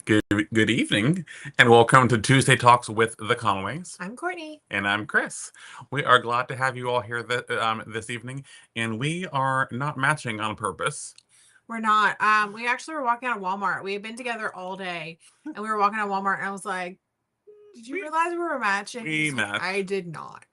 Good evening, and welcome to Tuesday Talks with the Conways. I'm Courtney. And I'm Chris. We are glad to have you all here this evening, and we are not matching on purpose. We're not. We actually were walking out of Walmart. We had been together all day, and we were walking out of Walmart, and I was like, "Did you We realize we were matching?" we He's like, match. "I did not."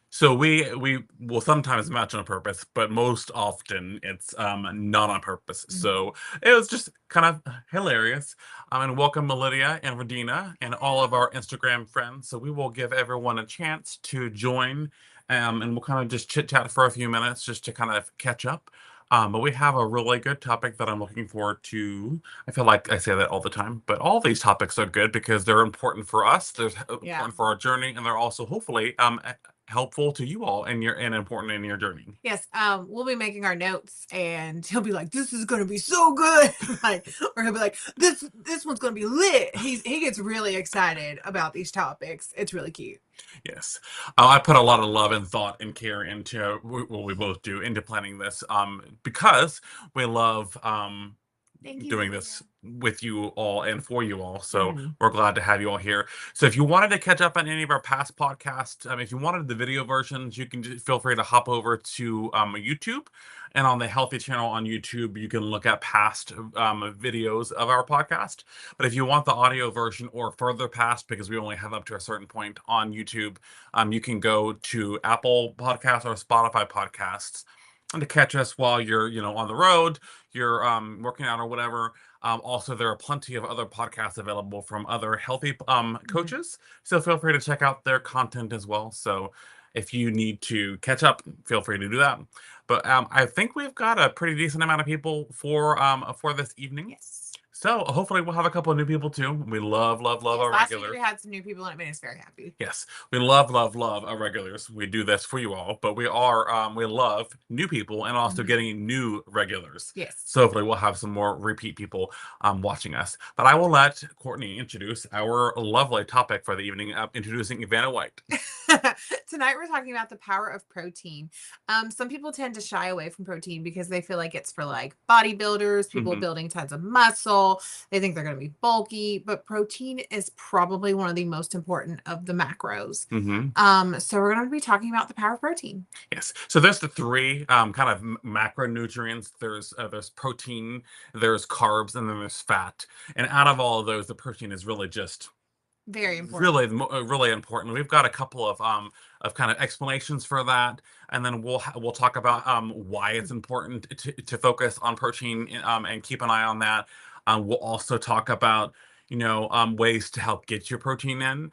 So we will sometimes match on purpose, but most often it's not on purpose. So it was just kind of hilarious. And welcome Lydia and Radina and all of our Instagram friends. So we will give everyone a chance to join, and we'll kind of just chit chat for a few minutes just to kind of catch up. But we have a really good topic that I'm looking forward to. I feel like I say that all the time, but all these topics are good because they're important for us. They're Yeah. important for our journey, and they're also hopefully helpful to you all and important in your journey. Yes. We'll be making our notes, and he'll be like, "This is gonna be so good," like, or he'll be like, "This one's gonna be lit." He gets really excited about these topics. It's really cute. Yes. I put a lot of love and thought and care into what we both do into planning this because we love Thank you, doing Lydia. this with you all and for you all. So Mhm. we're glad to have you all here. So if you wanted to catch up on any of our past podcasts, if you wanted the video versions, you can feel free to hop over to YouTube. And on the Healthy channel on YouTube, you can look at past videos of our podcast. But if you want the audio version or further past, because we only have up to a certain point on YouTube, you can go to Apple Podcasts or Spotify Podcasts and to catch us while you're, on the road, you're working out or whatever. Also, there are plenty of other podcasts available from other healthy coaches. So feel free to check out their content as well. So if you need to catch up, feel free to do that. But I think we've got a pretty decent amount of people for this evening. Yes. So hopefully we'll have a couple of new people too. We love Yes, our last week regulars. we had some new people, and it made us very happy. Yes, we love our regulars. We do this for you all, but we love new people and also getting new regulars. Yes. So hopefully we'll have some more repeat people watching us. But I will let Courtney introduce our lovely topic for the evening, introducing Ivana White. Tonight we're talking about the power of protein. Some people tend to shy away from protein because they feel like it's for like bodybuilders, people building tons of muscle. They think they're going to be bulky, but protein is probably one of the most important of the macros. So we're going to be talking about the power of protein. Yes. So there's the three kind of macronutrients. There's protein, there's carbs, and then there's fat. And out of all of those, the protein is really just very important. Really important. We've got a couple of kind of explanations for that, and then we'll talk about why it's important to focus on protein and keep an eye on that. We'll also talk about ways to help get your protein in.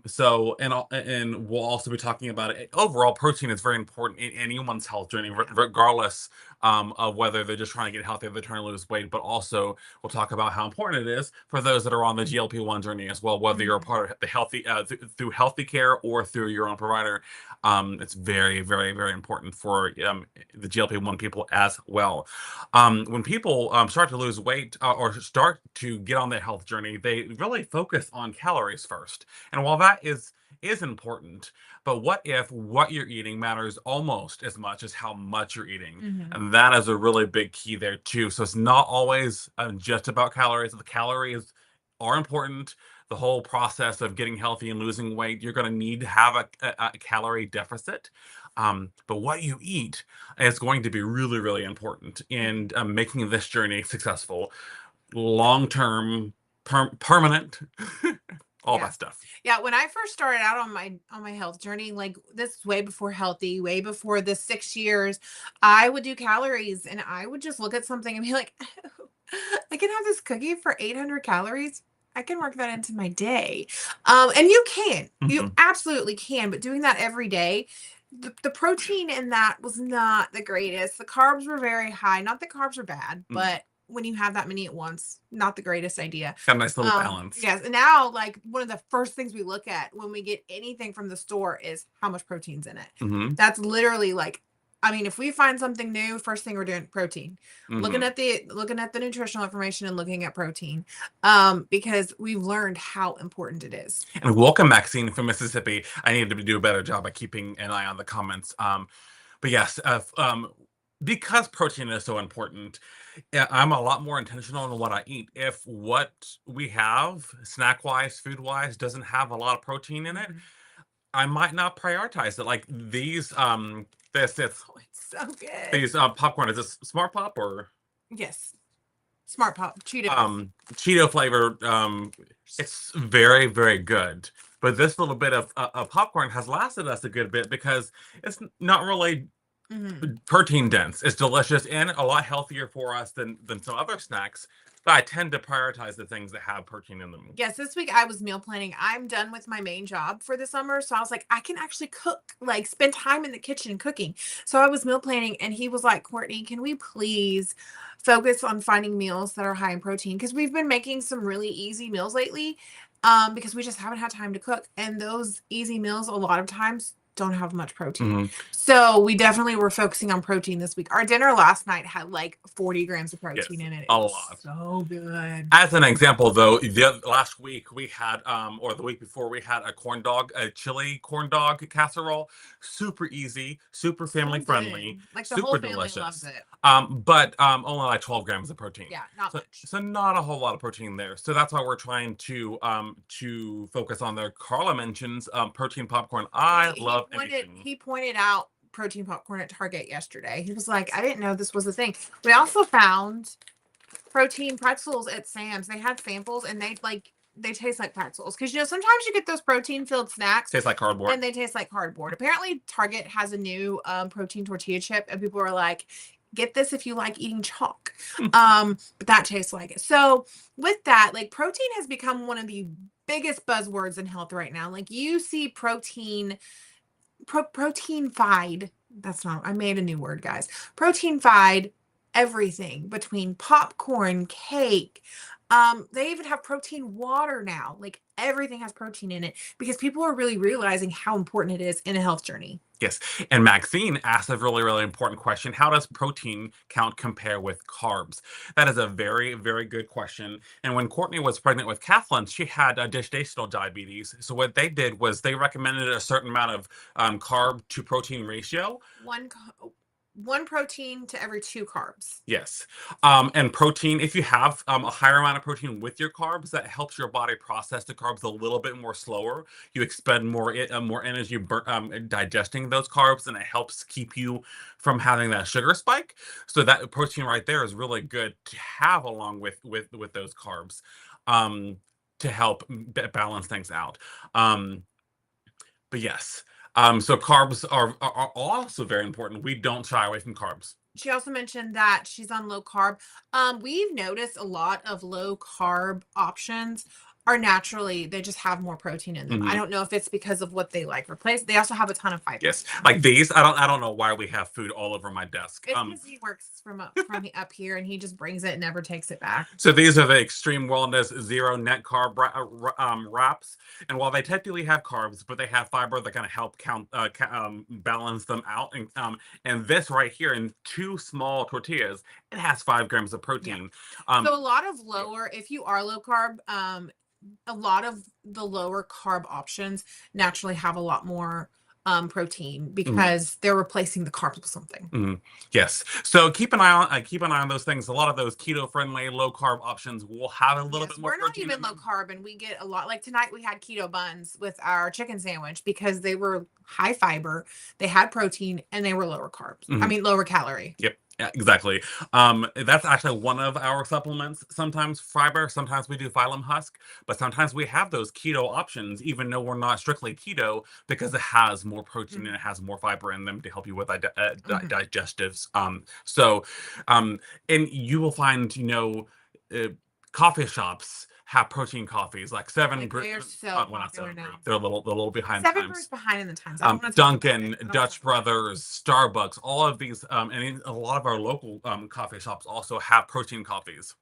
So and we'll also be talking about it. Overall, protein is very important in anyone's health journey, regardless of whether they're just trying to get healthy or they're trying to lose weight. But also, we'll talk about how important it is for those that are on the GLP-1 journey as well, whether you're a part of the healthy through healthy care or through your own provider. It's very, very, very important for the GLP-1 people as well. When people start to lose weight or start to get on their health journey, they really focus on calories first. And while that is important, but what if what you're eating matters almost as much as how much you're eating? And that is a really big key there too. So it's not always just about calories. The calories are important. The whole process of getting healthy and losing weight, you're going to need to have a calorie deficit. But what you eat is going to be really, really important in making this journey successful, long-term, permanent, all that stuff. Yeah, when I first started out on my health journey, like this is way before healthy, way before the 6 years, I would do calories and I would just look at something and be like, oh, I can have this cookie for 800 calories. I can work that into my day. And you can. You absolutely can, but doing that every day, the protein in that was not the greatest. The carbs were very high. Not that carbs are bad, but when you have that many at once, not the greatest idea. Got a nice little balance. Yes. And now, like, one of the first things we look at when we get anything from the store is how much protein's in it. That's literally like, I mean, if we find something new, first thing we're doing, protein. Looking at the nutritional information and looking at protein, because we've learned how important it is. And welcome, Maxine from Mississippi. I need to do a better job at keeping an eye on the comments. But yes, because protein is so important, Yeah, I'm a lot more intentional in what I eat. If what we have, snack-wise, food-wise, doesn't have a lot of protein in it, Mhm. I might not prioritize it. Like these, this Oh, it's so good. these popcorn. Is this Smart Pop or Yes. Smart Pop Cheetos. Cheeto flavored? It's very, very good. But this little bit of popcorn has lasted us a good bit because it's not really Mhm. protein dense. It's delicious and a lot healthier for us than some other snacks. But I tend to prioritize the things that have protein in them. Yes, this week I was meal planning. I'm done with my main job for the summer. So I was like, I can actually cook, like spend time in the kitchen cooking. So I was meal planning and he was like, Courtney, can we please focus on finding meals that are high in protein? Because we've been making some really easy meals lately. Because we just haven't had time to cook. And those easy meals a lot of times don't have much protein. Mhm. So we definitely were focusing on protein this week. Our dinner last night had like 40 grams of Yes, protein in it. a It was lot. so good. As an example, though, last week we had, or the week before, we had a chili corn dog casserole. Super easy, super So family good. friendly, Like the whole super family loves delicious. it. But only like 12 grams of protein. Yeah, not So, much. so not a whole lot of protein there. So that's why we're trying to focus on there. Carla mentions protein popcorn. I He love pointed anything. he pointed out protein popcorn at Target yesterday. He was like, I didn't know this was a thing. We also found protein pretzels at Sam's. They had samples and they taste like pretzels. Because sometimes you get those protein filled snacks Tastes like cardboard. and they taste like cardboard. Apparently, Target has a new protein tortilla chip, and people are like, get this if you like eating chalk. But that tastes like it. So with that, like protein has become one of the biggest buzzwords in health right now. Like you see protein-fied. That's not, I made a new word, guys. Protein-fied everything between popcorn, cake. They even have protein water now. Like everything has protein in it because people are really realizing how important it is in a health journey. Yes. And Maxine asked a really, really important question. How does protein count compare with carbs? That is a very, very good question. And when Courtney was pregnant with Kathleen, she had gestational diabetes. So what they did was they recommended a certain amount of carb to protein ratio. One protein to every two carbs. Yes. And protein, if you have a higher amount of protein with your carbs, that helps your body process the carbs a little bit more slower. You expend more energy digesting those carbs, and it helps keep you from having that sugar spike. So that protein right there is really good to have along with those carbs, um, to help balance things out. Um, but yes, so carbs are also very important. We don't shy away from carbs. She also mentioned that she's on low carb. We've noticed a lot of low carb options are naturally, they just have more protein in them. I Mhm. don't know if it's because of what they like replace. They also have a ton of fiber. Yes, like these. I don't know why we have food all over my desk. It's because he works up here and he just brings it and never takes it back. So these are the Extreme Wellness Zero Net Carb wraps, and while they technically have carbs, but they have fiber that kind of help balance them out. And this right here in two small tortillas, it has 5 grams of Yeah. protein. So a lot of lower, if you are low carb, a lot of the lower carb options naturally have a lot more protein because they're replacing the carbs with something. Yes. So keep an eye on those things. A lot of those keto friendly, low carb options will have a little Yes, bit more we're not protein even in low them. carb, and we get a lot. Like tonight, we had keto buns with our chicken sandwich because they were high fiber, they had protein, and they were lower carbs. I Mhm. mean, lower calorie. Yep. Yeah, exactly. That's actually one of our supplements. Sometimes fiber, sometimes we do phylum husk, but sometimes we have those keto options, even though we're not strictly keto, because it has more protein and it has more fiber in them to help you with digestives. Um, and you will find, uh, coffee shops have protein coffees, like seven. Like they are so Well, not popular seven brew. now. They're a little behind Seven times. Brew's behind in the times. I don't want to talk about it. I Dunkin', don't wanna Dutch talk about it. Brothers, Starbucks, all of these, and a lot of our local coffee shops also have protein coffees.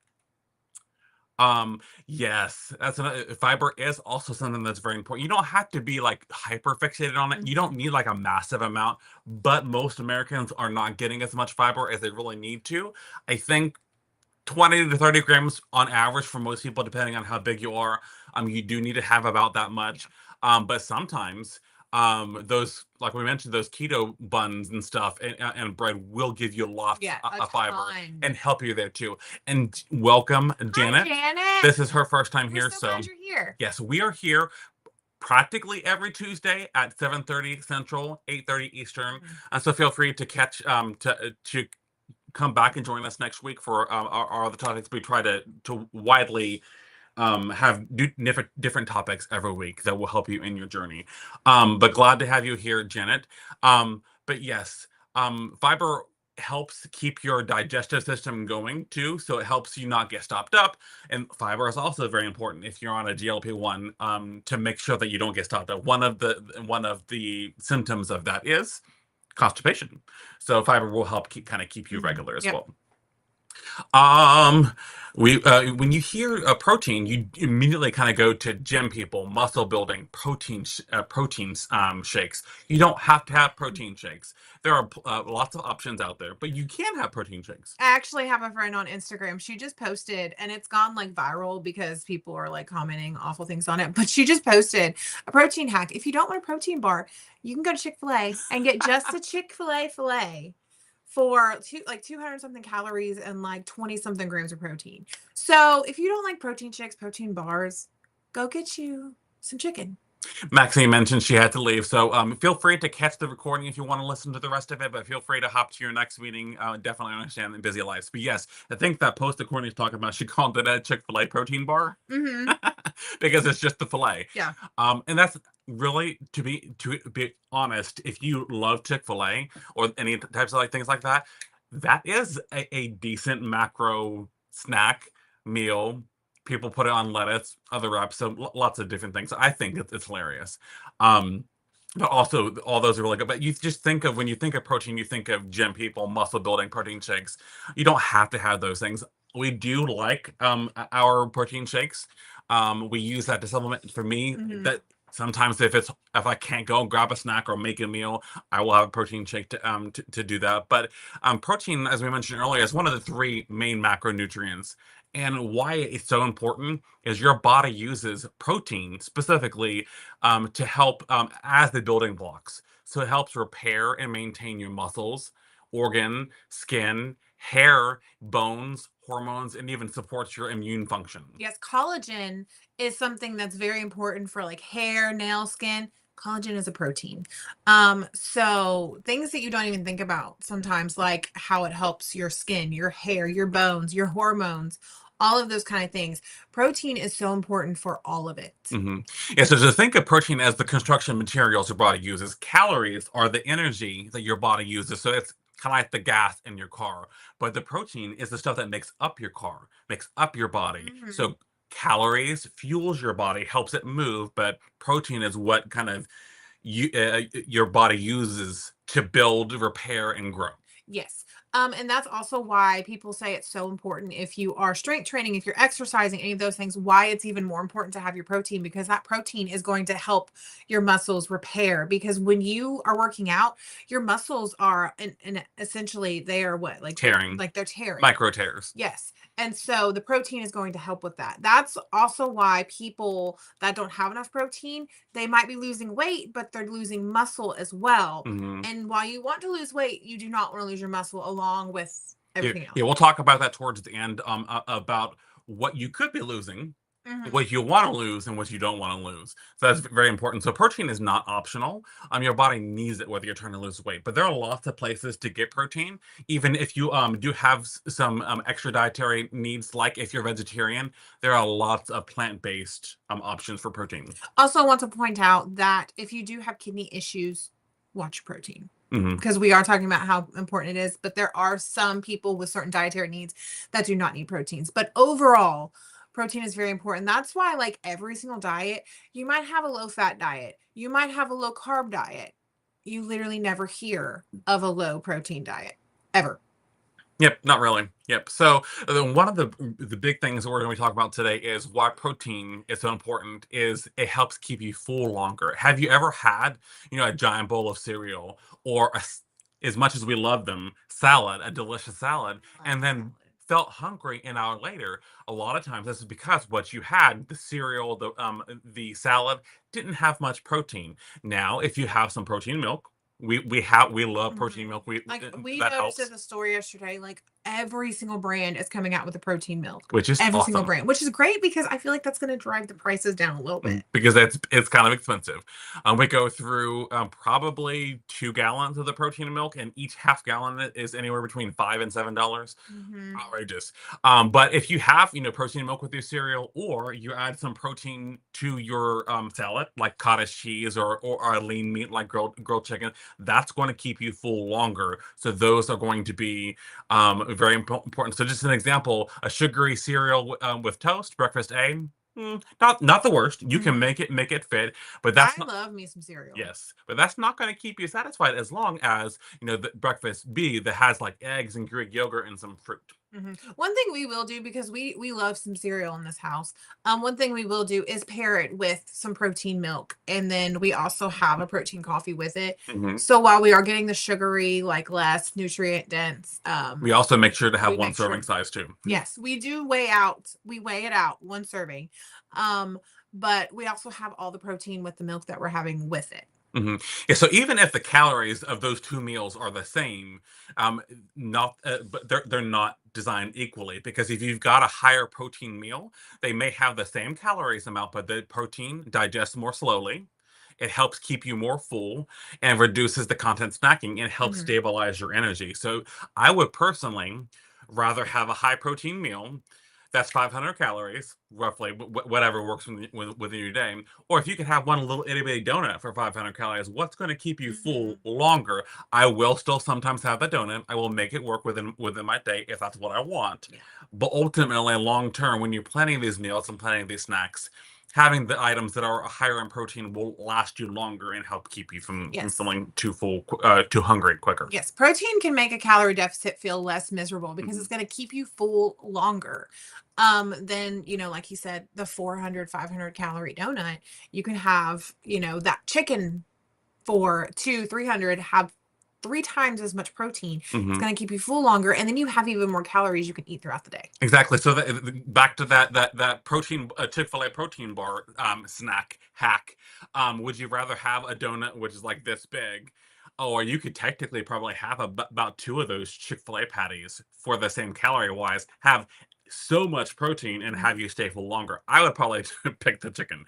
Yes, that's another. Fiber is also something that's very important. You don't have to be like hyper fixated on it. You don't need like a massive amount, but most Americans are not getting as much fiber as they really need to. I think 20 to 30 grams on average for most people, depending on how big you are. You do need to have about that much. But sometimes those, like we mentioned, those keto buns and stuff and bread will give you lots Yeah, a of fiber ton. and help you there too. And welcome, Hi, Janet. Janet. This is her first time We're here, so so glad you're here. yes, we are here practically every Tuesday at 7:30 Central, 8:30 Eastern. Mhm. And so feel free to catch to come back and join us next week for our other topics. We try to widely have different topics every week that will help you in your journey. But glad to have you here, Janet. But yes, fiber helps keep your digestive system going too, so it helps you not get stopped up. And fiber is also very important if you're on a GLP-1, to make sure that you don't get stopped up. One of the symptoms of that is constipation. So fiber will help keep you regular as Yep. well. Um, we when you hear protein, you immediately kind of go to gym people, muscle building, proteins shakes. You don't have to have protein shakes. There are lots of options out there, but you can have protein shakes. I actually have a friend on Instagram. She just posted, and it's gone like viral because people are like commenting awful things on it. But she just posted a protein hack. If you don't want a protein bar, you can go to Chick-fil-A and get just a Chick-fil-A filet for 200 something calories and like 20 something grams of protein. So if you don't like protein shakes, protein bars, go get you some chicken. Maxine mentioned she had to leave, so feel free to catch the recording if you want to listen to the rest of it. But feel free to hop to your next meeting. Definitely understand the busy lives. But yes, I think that post that Courtney's talking about, she called it a Chick-fil-A protein bar Mm-hmm. because it's just the filet. Yeah. And that's really, to be honest, if you love Chick-fil-A or any types of things like that, that is a decent macro snack meal. People put it on lettuce, other wraps, so lots of different things. I think it's hilarious. But also, all those are really good. But you just think of, when you think of protein, you think of gym people, muscle building, protein shakes. You don't have to have those things. We do like our protein shakes. We use that to supplement. For me, Mhm. that sometimes if I can't go and grab a snack or make a meal, I will have a protein shake to do that. But protein, as we mentioned earlier, is one of the three main macronutrients. And why it's so important is your body uses protein specifically to help as the building blocks. So it helps repair and maintain your muscles, organ, skin, hair, bones, hormones, and even supports your immune function. Yes, collagen is something that's very important for like hair, nail, skin. Collagen is a protein. So things that you don't even think about sometimes, like how it helps your skin, your hair, your bones, your hormones, all of those kind of things. Protein is so important for all of it. Yeah, so to think of protein as the construction materials your body uses, calories are the energy that your body uses. So it's kind of like the gas in your car, but the protein is the stuff that makes up your car, makes up your body. Mhm. So calories fuels your body, helps it move, but protein is what kind of your body uses to build, repair, and grow. Yes. And that's also why people say it's so important if you are strength training, if you're exercising, any of those things, why it's even more important to have your protein, because that protein is going to help your muscles repair. Because when you are working out, your muscles are, and essentially they are what? Tearing, like they're tearing. micro tears. Yes. And so the protein is going to help with that. That's also why people that don't have enough protein, they might be losing weight, but they're losing muscle as well. Mhm. And while you want to lose weight, you do not want to lose your muscle along with Yeah, everything else. yeah, we'll talk about that towards the end, about what you could be losing, Mhm. what you want to lose, and what you don't want to lose. So that's very important. So protein is not optional. Your body needs it whether you're trying to lose weight. But there are lots of places to get protein, even if you do have some extra dietary needs, like if you're vegetarian, there are lots of plant-based options for protein. Also, want to point out that if you do have kidney issues, watch protein. Mhm. Because we are talking about how important it is, but there are some people with certain dietary needs that do not need proteins. But overall, protein is very important. That's why, like every single diet, you might have a low fat diet, you might have a low carb diet. You literally never hear of a low protein diet ever. Yep, not really. Yep. So one of the big things we're going to be talking about today is why protein is so important. Is it helps keep you full longer. Have you ever had, a giant bowl of cereal or as much as we love them, salad, a delicious salad, and then felt hungry an hour later, a lot of times this is because what you had, the cereal, the salad, didn't have much protein. Now, if you have some protein milk, we love protein Mhm. milk. We Like, we that noticed at helps, the store yesterday, like, every single brand is coming out with a protein milk. which is Every single awesome. brand, which is great because I feel like that's gonna drive the prices down a little bit. Because it's kind of expensive. We go through probably 2 gallons of the protein milk, and each half gallon is anywhere between $5 and $7. Mhm. Outrageous. But if you have, protein milk with your cereal, or you add some protein to your salad, like cottage cheese or a lean meat like grilled chicken, that's going to keep you full longer. So those are going to be very important. So just an example, a sugary cereal with toast, breakfast A. Not the worst. You can Mhm. make it fit, but that's I not. love me some cereal. Yes, but that's not going to keep you satisfied as long as the breakfast B that has like eggs and Greek yogurt and some fruit. Mhm. One thing we will do because we love some cereal in this house. One thing we will do is pair it with some protein milk, and then we also have a protein coffee with it. Hmm. So while we are getting the sugary, like less nutrient dense, We also make sure to have we one make serving sure. size too. Yes, we do weigh out. We weigh it out one serving, um, but we also have all the protein with the milk that we're having with it. Hmm. Yeah, so even if the calories of those two meals are the same, um, not but they're not designed equally, because if you've got a higher protein meal, they may have the same calories amount, but the protein digests more slowly. It helps keep you more full and reduces the content snacking and helps Mhm. stabilize your energy. So I would personally rather have a high protein meal that's 500 calories, roughly, whatever works within your day. Or if you could have one little itty bitty donut for 500 calories, what's going to keep you full Mhm. longer? I will still sometimes have the donut. I will make it work within my day if that's what I want. Yeah. But ultimately, long term, when you're planning these meals and planning these snacks, having the items that are higher in protein will last you longer and help keep you from Yes. feeling too hungry quicker. Yes, protein can make a calorie deficit feel less miserable because Mhm. it's going to keep you full longer. Than, like you said, the 400, 500 calorie donut. You can have, that chicken for 300, have 3 times as much protein. It's Mhm. going to keep you full longer. And then you have even more calories you can eat throughout the day. Exactly. So back to that protein Chick-fil-A protein bar snack hack. Would you rather have a donut which is like this big, or you could technically probably have about two of those Chick-fil-A patties for the same calorie wise, have so much protein and have you stay full longer? I would probably pick the chicken.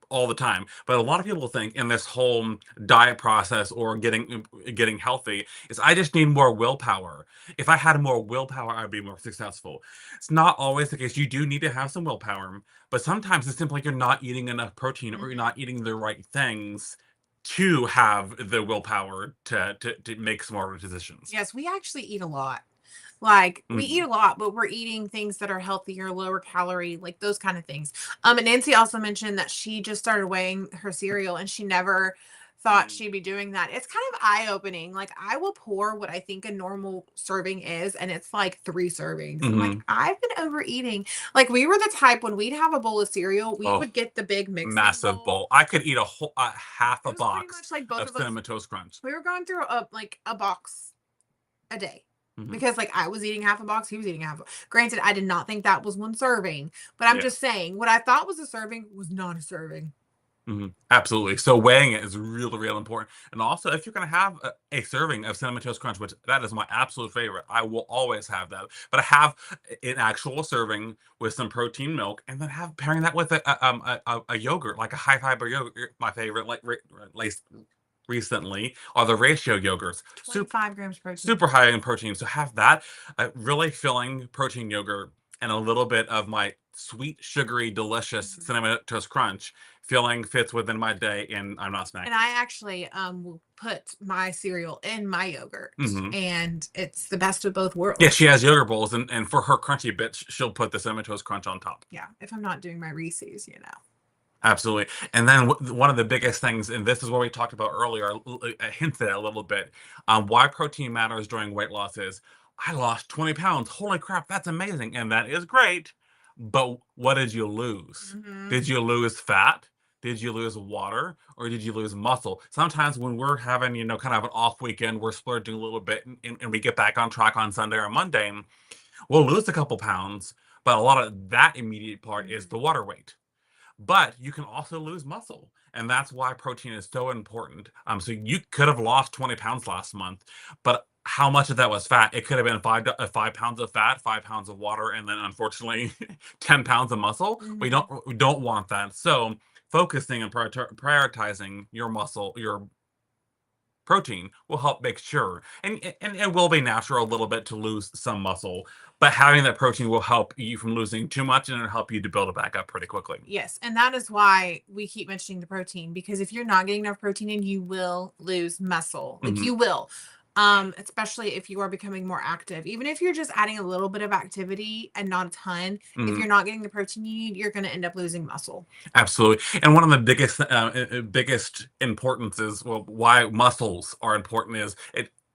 All the time. But a lot of people think in this whole diet process or getting healthy is I just need more willpower. If I had more willpower, I'd be more successful. It's not always the case. You do need to have some willpower, but sometimes it's simply you're not eating enough protein or you're Mhm. not eating the right things to have the willpower to make smarter decisions. Yes, we actually eat a lot. Like, we eat Mhm. a lot, but we're eating things that are healthier, lower calorie, like those kind of things. And Nancy also mentioned that she just started weighing her cereal and she never thought Mhm. she'd be doing that. It's kind of eye-opening. Like, I will pour what I think a normal serving is, and it's like 3 servings. I'm like, Mhm. I've been overeating. Like, we were the type when we'd have a bowl of cereal, we Oh, would get the big mixing massive bowl. bowl. I could eat a half It a was pretty box much like both of of us. cinnamon toast crunch. We were going through a box a day Mhm. because like I was eating half a box, he was eating half. Granted, I did not think that was one serving, but I'm Yeah. just saying what I thought was a serving was not a serving. Mhm. Absolutely. So weighing it is really, really important. And also, if you're going to have a serving of cinnamon toast crunch, which that is my absolute favorite, I will always have that. But I have an actual serving with some protein milk, and then have pairing that with a yogurt, like a high fiber yogurt. My favorite, like recently, are the ratio yogurts. 25 grams protein. Super high in protein. So have that really filling protein yogurt and a little bit of my sweet, sugary, delicious Mhm. cinnamon toast crunch filling fits within my day, and I'm not And snacking. I actually will put my cereal in my yogurt, Hmm. and it's the best of both Yeah, she worlds. has yogurt bowls, and for her crunchy bits, she'll put the cinnamon toast crunch on top. Yeah, if I'm not doing my Reese's. Absolutely. And then one of the biggest things, and this is what we talked about earlier, I hinted at a little bit, why protein matters during weight loss is I lost 20 pounds. Holy crap, that's amazing. And that is great. But what did you lose? Hmm. Did you lose fat? Did you lose water or did you lose muscle? Sometimes when we're having, kind of an off weekend, we're splurging a little bit and we get back on track on Sunday or Monday, and we'll lose a couple pounds, but a lot of that immediate part is Mhm. the water weight. But you can also lose muscle, and that's why protein is so important. So you could have lost 20 pounds last month, but how much of that was fat? It could have been 5 pounds of fat, 5 pounds of water, and then unfortunately 10 pounds of muscle. Mhm. We don't want that. So focusing and prioritizing your muscle, your protein will help make sure, and it will be natural a little bit to lose some muscle, but having that protein will help you from losing too much, and it'll help you to build it back up pretty quickly. Yes, and that is why we keep mentioning the protein, because if you're not getting enough protein in, you will lose muscle. Like, Mhm. you will. Especially if you are becoming more active. Even if you're just adding a little bit of activity and not a ton, if Mhm. you're not getting the protein you need, you're going to end up losing muscle. Absolutely. And one of the biggest importances, well, why muscles are important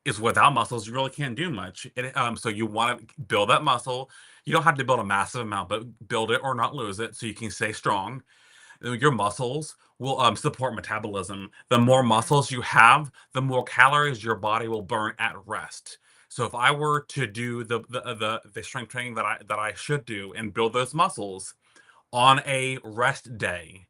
is without muscles, you really can't do much. So you want to build that muscle. You don't have to build a massive amount, but build it or not lose it so you can stay strong. Your muscles will support metabolism. The more Mhm. muscles you have, the more calories your body will burn at rest. So if I were to do the strength training that I should do and build those muscles on a rest day,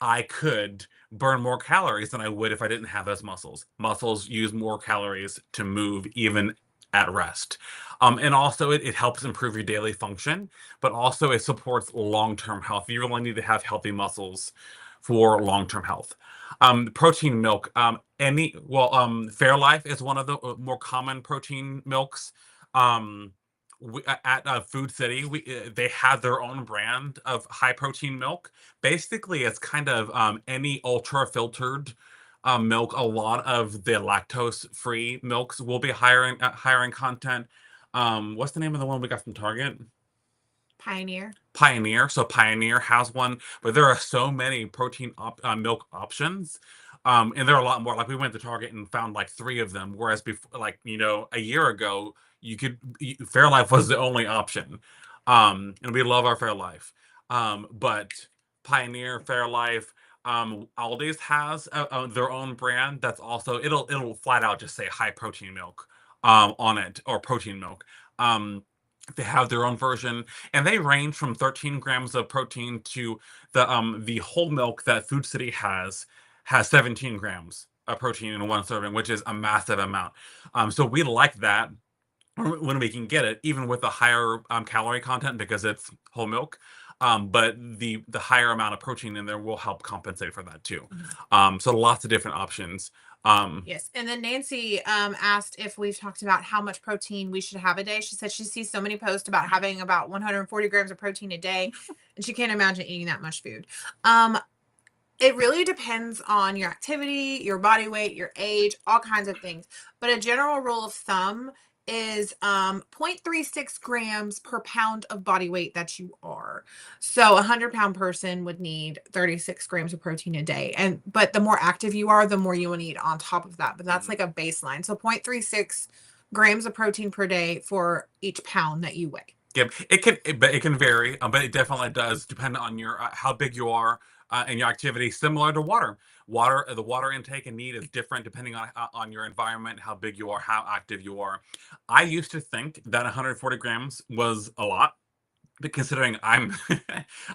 I could burn more calories than I would if I didn't have those muscles. Muscles use more calories to move even at rest. And also, it helps improve your daily function, but also it supports long term health. You really need to have healthy muscles for long term health. Protein milk. Fairlife is one of the more common protein milks. Um, at Food City, they have their own brand of high protein milk. Basically, it's kind of any ultra filtered milk. A lot of the lactose free milks will be higher in content. What's the name of the one we got from Target? Pioneer. Pioneer. So Pioneer has one, but there are so many milk options. And there are a lot more. Like we went to Target and found like three of them, whereas before, like a year ago, Fairlife was the only option. And we love our Fairlife. But Pioneer, Fairlife, Aldi's has their own brand that's also it'll flat out just say high protein milk on it, or protein milk. Um, they have their own version, and they range from 13 grams of protein to the whole milk that Food City has 17 grams of protein in one serving, which is a massive amount. So we like that when we can get it, even with a higher calorie content because it's whole milk. But the higher amount of protein in there will help compensate for that too. Mhm. So lots of different options. Um, Yes. And then Nancy asked if we've talked about how much protein we should have a day. She said she sees so many posts about having about 140 grams of protein a day, and she can't imagine eating that much food. Um, It really depends on your activity, your body weight, your age, all kinds of things. But a general rule of thumb is 0.36 grams per pound of body weight that you are. So a 100-pound person would need 36 grams of protein a day. And but the more active you are, the more you will need on top of that. But that's mhm. like a baseline. So 0.36 grams of protein per day for each pound that you weigh. Yep, but it can vary, but it definitely does depend on your how big you are and your activity. Similar to water, the water intake and need is different depending on your environment, how big you are, how active you are. I used to think that 140 grams was a lot, but considering I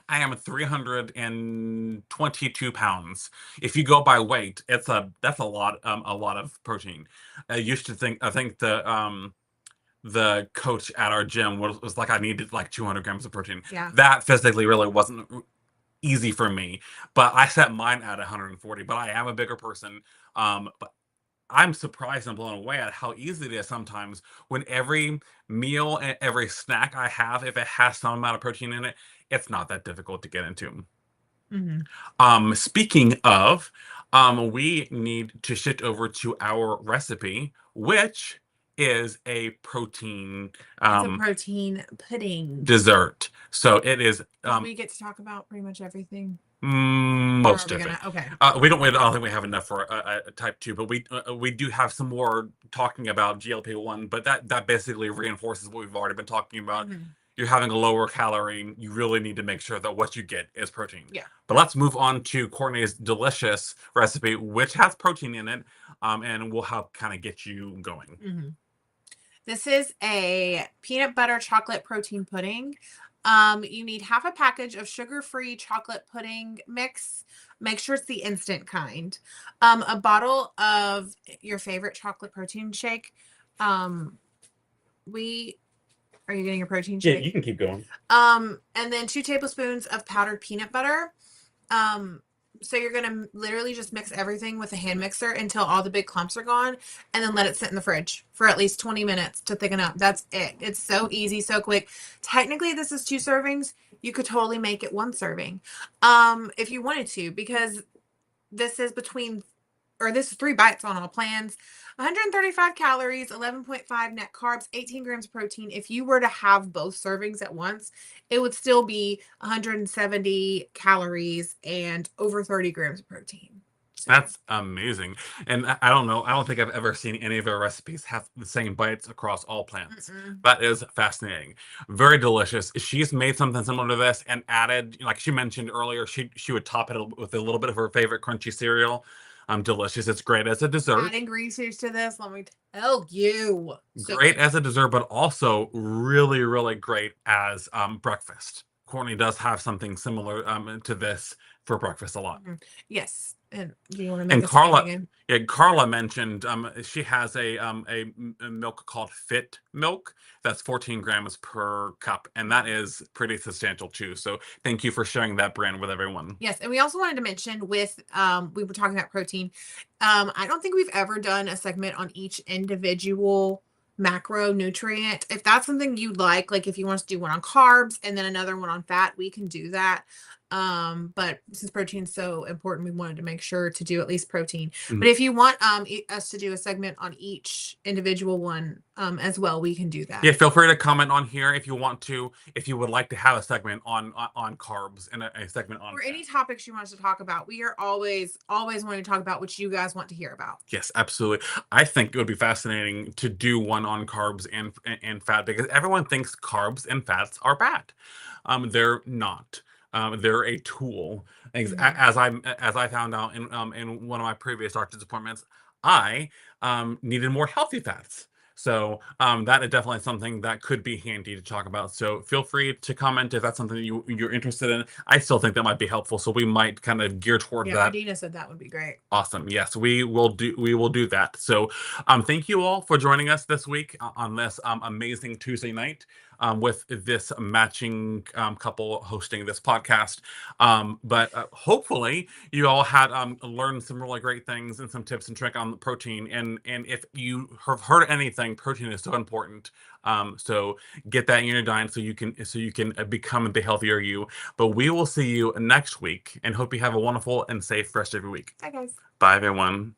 am 322 pounds. If you go by weight, that's a lot of protein. I think the coach at our gym was like I needed like 200 grams of protein. Yeah. That physically really wasn't easy for me, but I set mine at 140. But I am a bigger person. But I'm surprised and blown away at how easy it is sometimes when every meal and every snack I have, if it has some amount of protein in it, it's not that difficult to get into. Hmm. Speaking of, we need to shift over to our recipe, which is a protein It's a protein pudding. dessert. So it is Did we get to talk about pretty much everything? Or are most we of gonna? it. Okay. I don't think we have enough for a type two, but we do have some more talking about GLP-1. But that basically reinforces what we've already been talking about. Mhm. you're having a lower calorie, you really need to make sure that what you get is protein. Yeah. But let's move on to Courtney's delicious recipe, which has protein in it, and we'll help kind of get you going. Mm-hmm. This is a peanut butter chocolate protein pudding. You need half a package of sugar-free chocolate pudding mix. Make sure it's the instant kind. A bottle of your favorite chocolate protein shake. Are you getting your protein shake? Yeah, you can keep going. And then 2 tablespoons of powdered peanut butter. So you're going to literally just mix everything with a hand mixer until all the big clumps are gone, and then let it sit in the fridge for at least 20 minutes to thicken up. That's it. It's so easy, so quick. Technically, this is 2 servings. You could totally make it 1 serving if you wanted to, because this is this is 3 bites on all plans. 135 calories, 11.5 net carbs, 18 grams of protein. If you were to have both servings at once, it would still be 170 calories and over 30 grams of protein. So. That's amazing. And I don't know, I don't think I've ever seen any of our recipes have the same bites across all plants. That is fascinating. Very delicious. She's made something similar to this and added, like she mentioned earlier, she would top it with a little bit of her favorite crunchy cereal. Delicious. It's great as a dessert. Adding greasers to this, let me tell you. Great as a dessert, but also really, really great as breakfast. Courtney does have something similar to this for breakfast a lot. Yes. And do you want to make And Carla mentioned she has a milk called Fit Milk that's 14 grams per cup, and that is pretty substantial too. So thank you for sharing that brand with everyone. Yes, and we also wanted to mention with we were talking about protein. I don't think we've ever done a segment on each individual macronutrient. If that's something you'd like if you want us to do one on carbs and then another one on fat, we can do that. But since protein is so important, we wanted to make sure to do at least protein. But if you want us to do a segment on each individual one as well, we can do that. Yeah, feel free to comment on here if you want to, if you would like to have a segment on carbs and a segment on or any topics you want us to talk about. We are always wanting to talk about what you guys want to hear about. Yes, absolutely. I think it would be fascinating to do one on carbs and fat, because everyone thinks carbs and fats are bad. They're not. They're a tool. As I found out in one of my previous doctor's appointments, I needed more healthy fats. So that is definitely something that could be handy to talk about. So feel free to comment if that's something you're interested in. I still think that might be helpful, so we might kind of gear toward that. Dina said that would be great. Awesome. Yes, we will do that. So thank you all for joining us this week on this amazing Tuesday night with this matching couple hosting this podcast. But hopefully you all had learned some really great things and some tips and tricks on the protein. And if you have heard anything, protein is so important. So get that in your diet so you can become the healthier you. But we will see you next week, and hope you have a wonderful and safe rest of your week. Bye, guys. Bye, everyone.